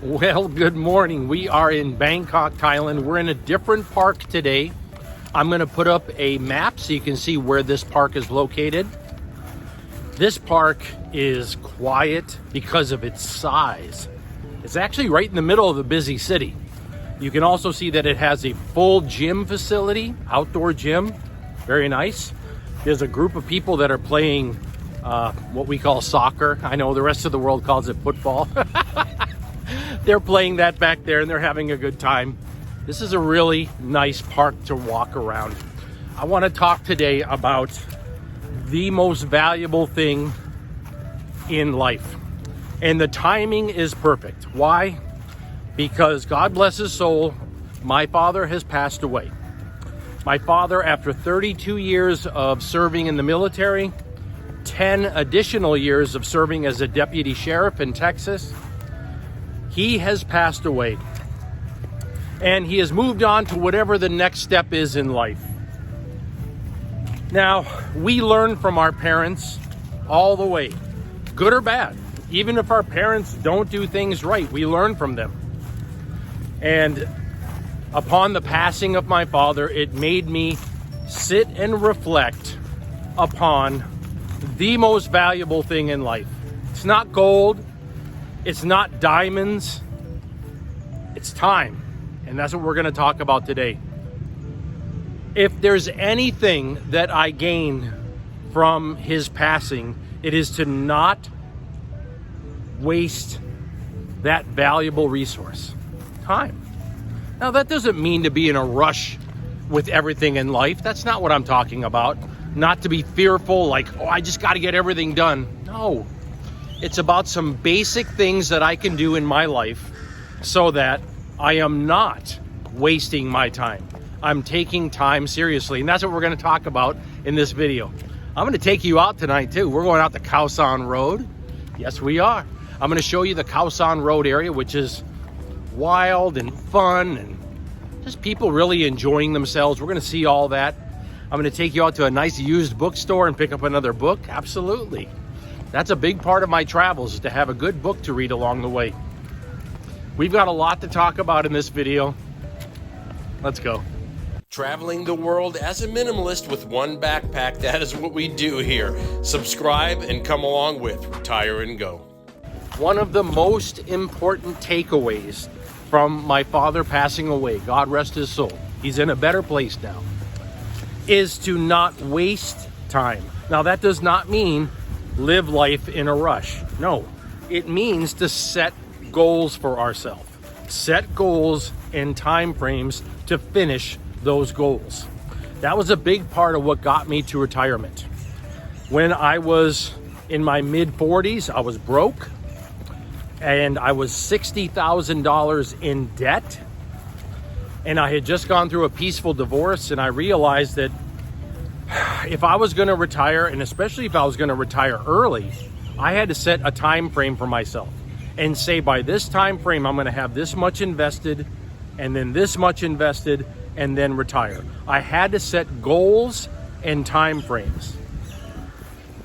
Well, good morning. We are in Bangkok, Thailand. We're in a different park today. I'm going to put up a map so you can see where this park is located. This park is quiet because of its size. It's actually right in the middle of a busy city. You can also see that it has a full gym facility, outdoor gym. Very nice. There's a group of people that are playing what we call soccer. I know the rest of the world calls it football. They're playing that back there and they're having a good time. This is a really nice park to walk around. I want to talk today about the most valuable thing in life. And the timing is perfect. Why? Because God bless his soul, my father has passed away. My father, after 32 years of serving in the military, 10 additional years of serving as a deputy sheriff in Texas, he has passed away. And he has moved on to whatever the next step is in life. Now, we learn from our parents all the way, good or bad. Even if our parents don't do things right, we learn from them. And upon the passing of my father, it made me sit and reflect upon the most valuable thing in life. It's not gold. It's not diamonds. It's time. And that's what we're going to talk about today. If there's anything that I gain from his passing, it is to not waste that valuable resource, time. Now, that doesn't mean to be in a rush with everything in life. That's not what I'm talking about. Not to be fearful, like, oh, I just got to get everything done. No. It's about some basic things that I can do in my life so that I am not wasting my time. I'm taking time seriously, and that's what we're going to talk about in this video. I'm going to take you out tonight too. We're going out the Khaosan Road. Yes, we are. I'm going to show you the Khaosan Road area, which is wild and fun and just people really enjoying themselves. We're going to see all that. I'm going to take you out to a nice used bookstore and pick up another book. Absolutely. That's a big part of my travels, is to have a good book to read along the way. We've got a lot to talk about in this video. Let's go. Traveling the world as a minimalist with one backpack, that is what we do here. Subscribe and come along with Retire and Go. One of the most important takeaways from my father passing away, God rest his soul, he's in a better place now, is to not waste time. Now, that does not mean live life in a rush. No, it means to set goals for ourselves. Set goals and time frames to finish those goals. That was a big part of what got me to retirement. When I was in my mid-40s, I was broke and I was $60,000 in debt. And I had just gone through a peaceful divorce, and I realized that if I was going to retire, and especially if I was going to retire early, I had to set a time frame for myself and say, by this time frame, I'm going to have this much invested, and then this much invested, and then retire. I had to set goals and time frames.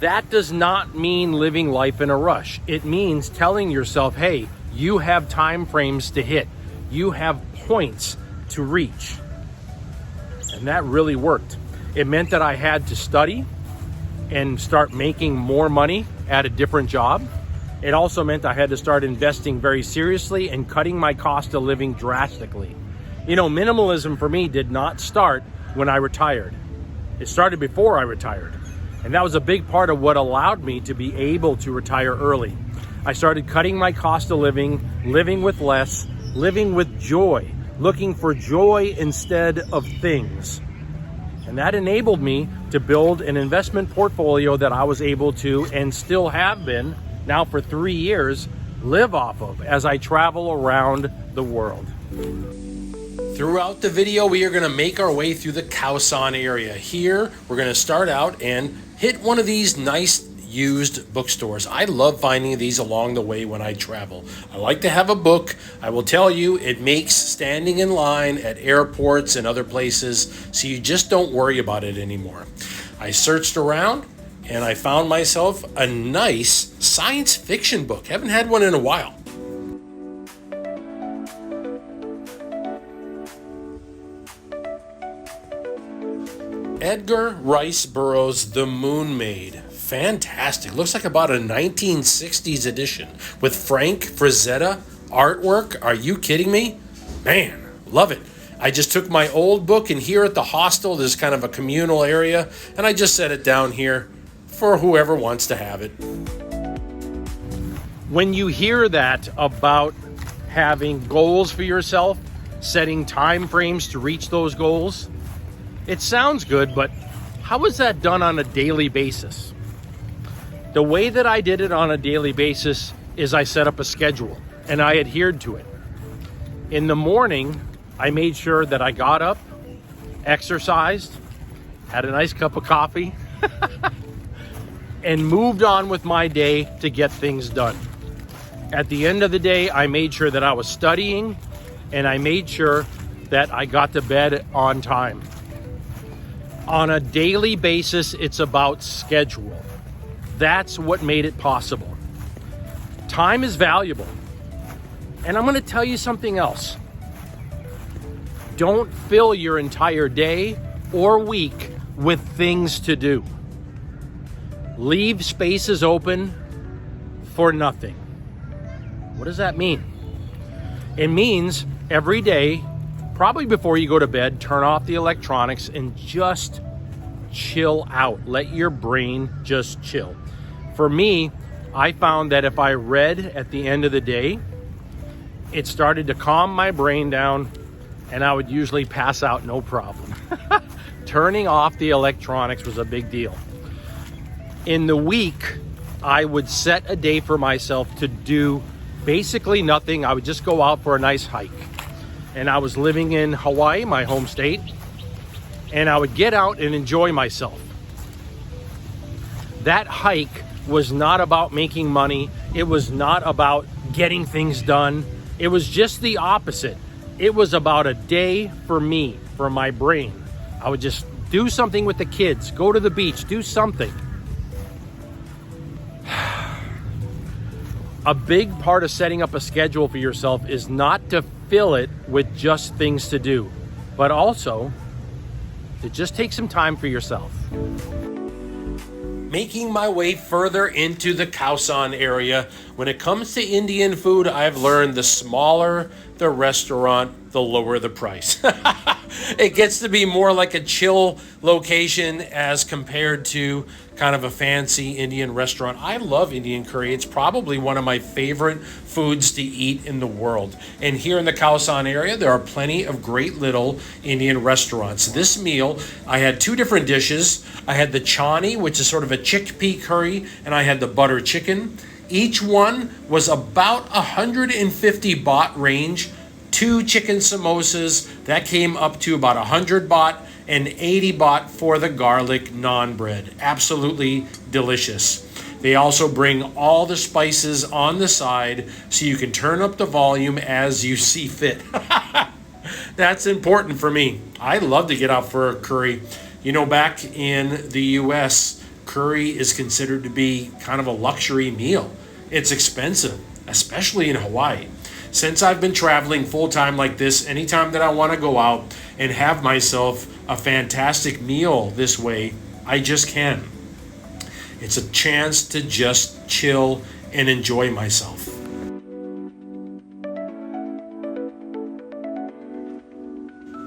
That does not mean living life in a rush. It means telling yourself, hey, you have time frames to hit. You have points to reach. And that really worked. It meant that I had to study and start making more money at a different job. It also meant I had to start investing very seriously and cutting my cost of living drastically. You know, minimalism for me did not start when I retired. It started before I retired. And that was a big part of what allowed me to be able to retire early. I started cutting my cost of living, living with less, living with joy, looking for joy instead of things. And that enabled me to build an investment portfolio that I was able to, and still have been now for 3 years, live off of as I travel around the world. Throughout the video, we are going to make our way through the Khaosan area. Here, we're going to start out and hit one of these nice used bookstores. I love finding these along the way when I travel. I like to have a book. I will tell you, it makes standing in line at airports and other places so you just don't worry about it anymore. I searched around and I found myself a nice science fiction book. Haven't had one in a while. Edgar Rice Burroughs' The Moon Maid. Fantastic. Looks like about a 1960s edition with Frank Frazetta artwork. Are you kidding me? Man, love it. I just took my old book, and here at the hostel, there's kind of a communal area, and I just set it down here for whoever wants to have it. When you hear that about having goals for yourself, setting time frames to reach those goals, it sounds good, but how is that done on a daily basis? The way that I did it on a daily basis is I set up a schedule and I adhered to it. In the morning, I made sure that I got up, exercised, had a nice cup of coffee, and moved on with my day to get things done. At the end of the day, I made sure that I was studying, and I made sure that I got to bed on time. On a daily basis, it's about schedule. That's what made it possible. Time is valuable. And I'm going to tell you something else. Don't fill your entire day or week with things to do. Leave spaces open for nothing. What does that mean? It means every day, probably before you go to bed, turn off the electronics and just chill out. Let your brain just chill. For me, I found that if I read at the end of the day, it started to calm my brain down, and I would usually pass out no problem. Turning off the electronics was a big deal. In the week, I would set a day for myself to do basically nothing. I would just go out for a nice hike. And I was living in Hawaii, my home state, and I would get out and enjoy myself. That hike was not about making money. It was not about getting things done. It was just the opposite. It was about a day for me, for my brain. I would just do something with the kids, go to the beach, do something. A big part of setting up a schedule for yourself is not to fill it with just things to do, but also to just take some time for yourself. Making my way further into the Khaosan area, when it comes to Indian food, I've learned the smaller the restaurant, the lower the price. It gets to be more like a chill location as compared to kind of a fancy Indian restaurant. I love Indian curry. It's probably one of my favorite foods to eat in the world. And here in the Khaosan area, there are plenty of great little Indian restaurants. This meal, I had two different dishes. I had the chani, which is sort of a chickpea curry, and I had the butter chicken. Each one was about 150 baht range. 2 chicken samosas, that came up to about 100 baht, and 80 baht for the garlic naan bread. Absolutely delicious. They also bring all the spices on the side so you can turn up the volume as you see fit. That's important for me. I love to get out for a curry. You know, back in the US, curry is considered to be kind of a luxury meal. It's expensive, especially in Hawaii. Since I've been traveling full-time like this, anytime that I want to go out and have myself a fantastic meal this way, I just can. It's a chance to just chill and enjoy myself.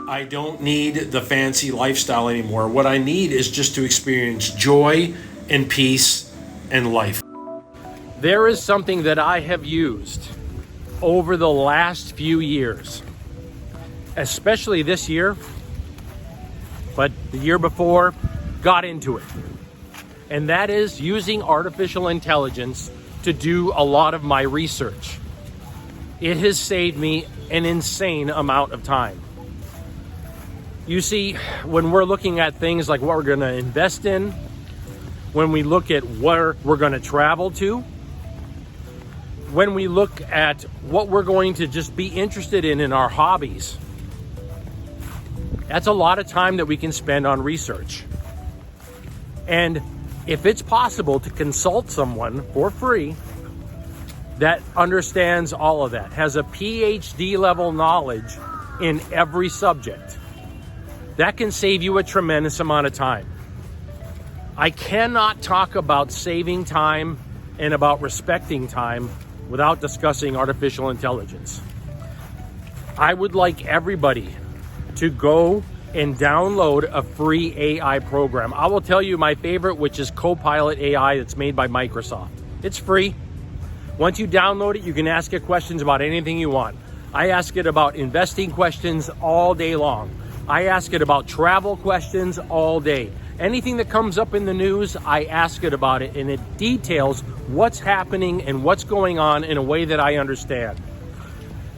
I don't need the fancy lifestyle anymore. What I need is just to experience joy and peace and life. There is something that I have used over the last few years, especially this year, but the year before, got into it. And that is using artificial intelligence to do a lot of my research. It has saved me an insane amount of time. You see, when we're looking at things like what we're going to invest in, when we look at where we're going to travel to, when we look at what we're going to just be interested in our hobbies, that's a lot of time that we can spend on research. And if it's possible to consult someone for free that understands all of that, has a PhD level knowledge in every subject, That can save you a tremendous amount of time. I cannot talk about saving time and about respecting time without discussing artificial intelligence. I would like everybody to go and download a free AI program. I will tell you my favorite, which is Copilot AI that's made by Microsoft. It's free. Once you download it, you can ask it questions about anything you want. I ask it about investing questions all day long. I ask it about travel questions all day. Anything that comes up in the news, I ask it about it, and it details what's happening and what's going on in a way that I understand.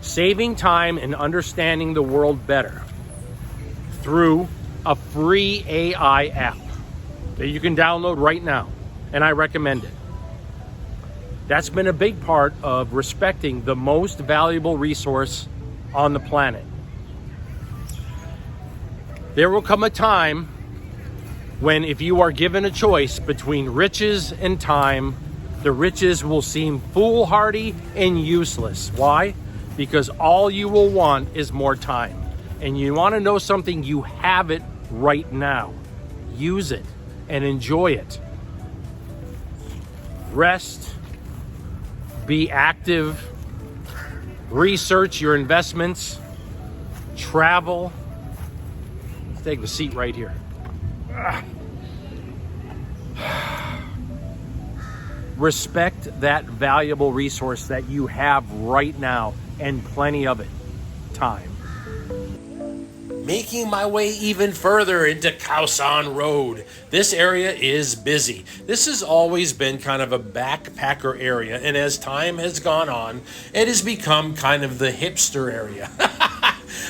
Saving time and understanding the world better through a free AI app that you can download right now, and I recommend it. That's been a big part of respecting the most valuable resource on the planet. There will come a time when, if you are given a choice between riches and time, the riches will seem foolhardy and useless. Why? Because all you will want is more time. And you want to know something, you have it right now. Use it and enjoy it. Rest, be active, research your investments, travel. Let's take the seat right here. Respect that valuable resource that you have right now, and plenty of it, time. Making my way even further into Khaosan Road. This area is busy. This has always been kind of a backpacker area, and as time has gone on, it has become kind of the hipster area.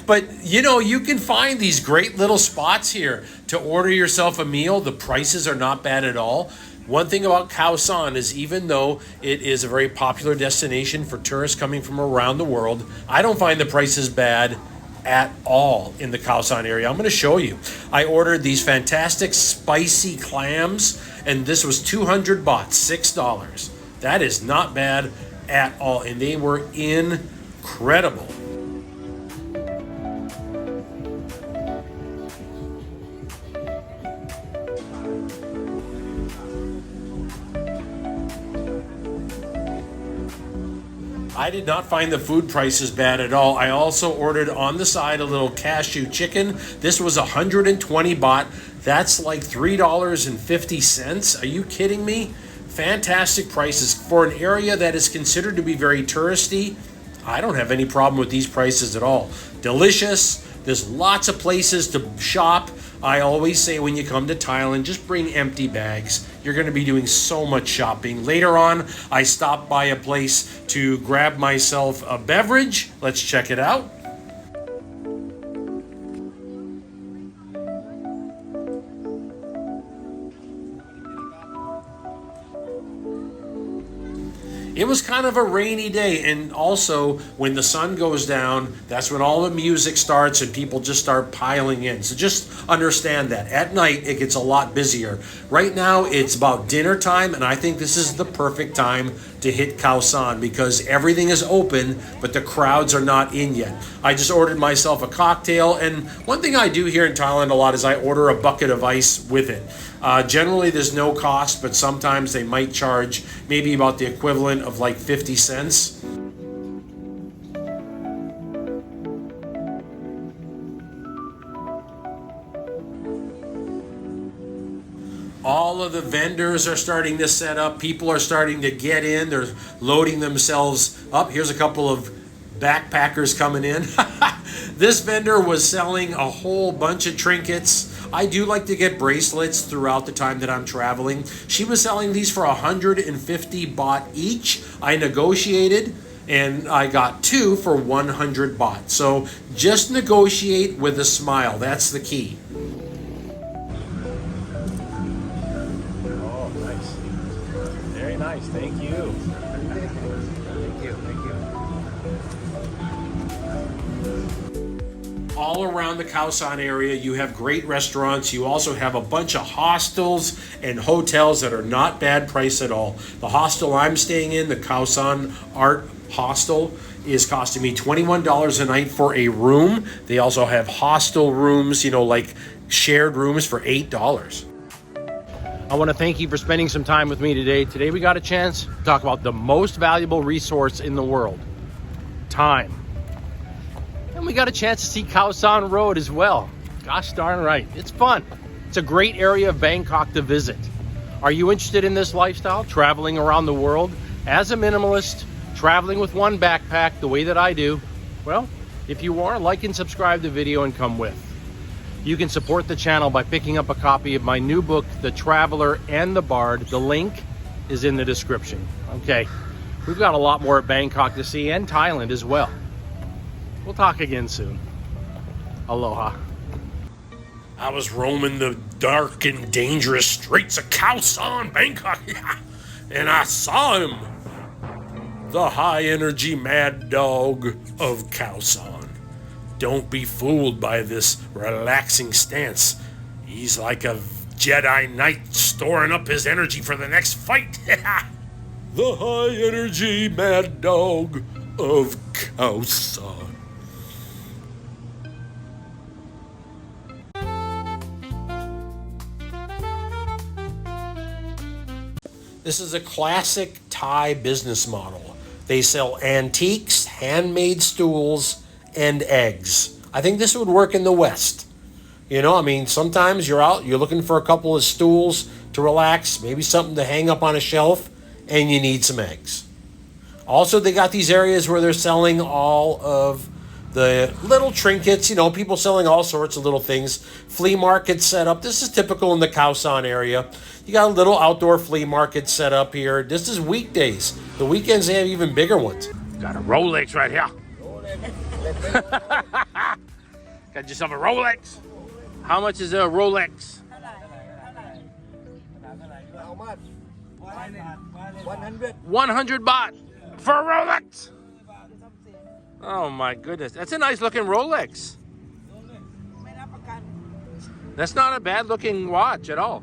But you know, you can find these great little spots here to order yourself a meal. The prices are not bad at all. One thing about Khaosan is, even though it is a very popular destination for tourists coming from around the world, I don't find the prices bad at all in the Khaosan area. I'm going to show you. I ordered these fantastic spicy clams, and this was 200 baht, $6. That is not bad at all, and they were incredible. I did not find the food prices bad at all. I also ordered on the side a little cashew chicken. This was 120 baht. That's like $3.50. Are you kidding me? Fantastic prices for an area that is considered to be very touristy. I don't have any problem with these prices at all. Delicious. There's lots of places to shop. I always say when you come to Thailand, just bring empty bags. You're going to be doing so much shopping. Later on, I stopped by a place to grab myself a beverage. Let's check it out. It was kind of a rainy day, and also when the sun goes down, that's when all the music starts and people just start piling in. So just understand that. At night, it gets a lot busier. Right now, it's about dinner time, and I think this is the perfect time to hit Khaosan because everything is open, but the crowds are not in yet. I just ordered myself a cocktail, and one thing I do here in Thailand a lot is I order a bucket of ice with it. Generally, there's no cost, but sometimes they might charge maybe about the equivalent of like 50 cents. All of the vendors are starting to set up. People are starting to get in. They're loading themselves up. Here's a couple of backpackers coming in. This vendor was selling a whole bunch of trinkets. I do like to get bracelets throughout the time that I'm traveling. She was selling these for 150 baht each. I negotiated and I got 2 for 100 baht. So just negotiate with a smile. That's the key. Oh, nice. Very nice. Thank you. All around the Khaosan area, you have great restaurants. You also have a bunch of hostels and hotels that are not bad price at all. The hostel I'm staying in, the Khaosan Art Hostel, is costing me $21 a night for a room. They also have hostel rooms, you know, like shared rooms for $8. I want to thank you for spending some time with me today. Today we got a chance to talk about the most valuable resource in the world, time. And we got a chance to see Khaosan Road as well. Gosh darn right, it's fun. It's a great area of Bangkok to visit. Are you interested in this lifestyle, traveling around the world as a minimalist, traveling with one backpack the way that I do? Well, if you are, like and subscribe to the video and come with. You can support the channel by picking up a copy of my new book, The Traveler and the Bard. The link is in the description. Okay, we've got a lot more at Bangkok to see, and Thailand as well. We'll talk again soon. Aloha. I was roaming the dark and dangerous streets of Khaosan, Bangkok, and I saw him. The high-energy mad dog of Khaosan. Don't be fooled by this relaxing stance. He's like a Jedi Knight storing up his energy for the next fight. The high-energy mad dog of Khaosan. This is a classic Thai business model. They sell antiques, handmade stools, and eggs. I think this would work in the West. You know, I mean, sometimes you're out, you're looking for a couple of stools to relax, maybe something to hang up on a shelf, and you need some eggs. Also, they got these areas where they're selling all of the little trinkets, you know, people selling all sorts of little things. Flea market set up. This is typical in the Khaosan area. You got a little outdoor flea market set up here. This is weekdays. The weekends, they have even bigger ones. Got a Rolex right here. Got yourself a Rolex. How much is a Rolex? How much? 100. 100 baht for a Rolex. Oh my goodness, that's a nice looking Rolex. That's not a bad looking watch at all.